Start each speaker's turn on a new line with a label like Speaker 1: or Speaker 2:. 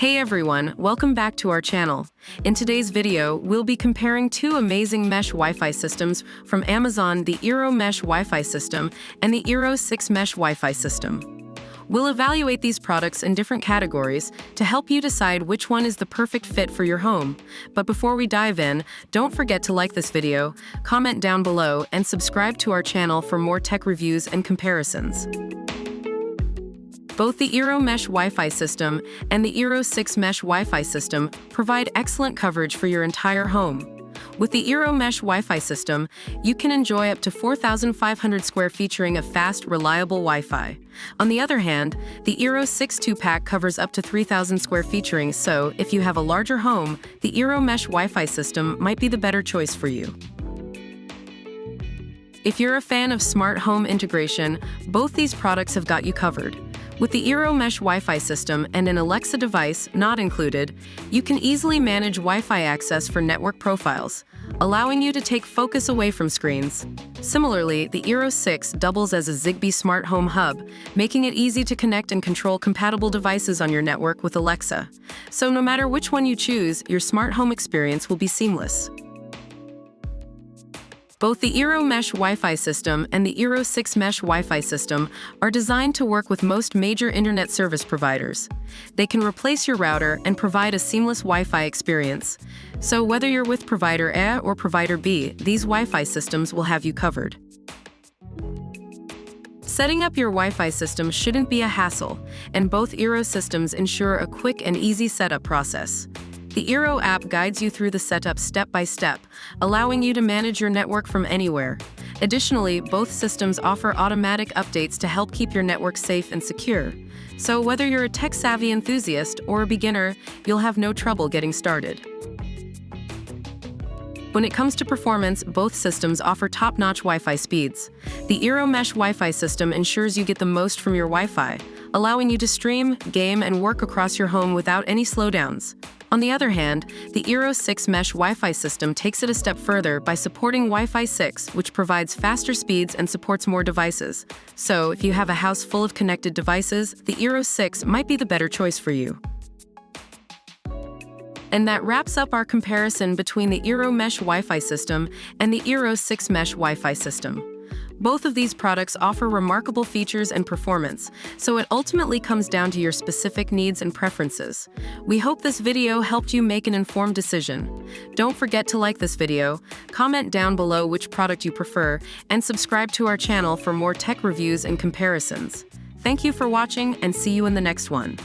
Speaker 1: Hey everyone, welcome back to our channel. In today's video, we'll be comparing two amazing mesh Wi-Fi systems from Amazon, the eero Mesh Wi-Fi system and the eero 6 Mesh Wi-Fi system. We'll evaluate these products in different categories to help you decide which one is the perfect fit for your home. But before we dive in, don't forget to like this video, comment down below, and subscribe to our channel for more tech reviews and comparisons. Both the eero Mesh Wi-Fi system and the eero 6 Mesh Wi-Fi system provide excellent coverage for your entire home. With the eero Mesh Wi-Fi system, you can enjoy up to 4,500 square featuring a fast, reliable Wi-Fi. On the other hand, the eero 6 2-pack covers up to 3,000 square featuring, so if you have a larger home, the eero Mesh Wi-Fi system might be the better choice for you. If you're a fan of smart home integration, both these products have got you covered. With the eero Mesh Wi-Fi system and an Alexa device not included, you can easily manage Wi-Fi access for network profiles, allowing you to take focus away from screens. Similarly, the eero 6 doubles as a Zigbee smart home hub, making it easy to connect and control compatible devices on your network with Alexa. So no matter which one you choose, your smart home experience will be seamless. Both the eero Mesh Wi-Fi system and the eero 6 Mesh Wi-Fi system are designed to work with most major internet service providers. They can replace your router and provide a seamless Wi-Fi experience. So whether you're with provider A or provider B, these Wi-Fi systems will have you covered. Setting up your Wi-Fi system shouldn't be a hassle, and both eero systems ensure a quick and easy setup process. The eero app guides you through the setup step by step, allowing you to manage your network from anywhere. Additionally, both systems offer automatic updates to help keep your network safe and secure. So whether you're a tech-savvy enthusiast or a beginner, you'll have no trouble getting started. When it comes to performance, both systems offer top-notch Wi-Fi speeds. The eero Mesh Wi-Fi system ensures you get the most from your Wi-Fi, allowing you to stream, game, and work across your home without any slowdowns. On the other hand, the eero 6 Mesh Wi-Fi system takes it a step further by supporting Wi-Fi 6, which provides faster speeds and supports more devices. So, if you have a house full of connected devices, the eero 6 might be the better choice for you. And that wraps up our comparison between the eero Mesh Wi-Fi system and the eero 6 Mesh Wi-Fi system. Both of these products offer remarkable features and performance, so it ultimately comes down to your specific needs and preferences. We hope this video helped you make an informed decision. Don't forget to like this video, comment down below which product you prefer, and subscribe to our channel for more tech reviews and comparisons. Thank you for watching, and see you in the next one.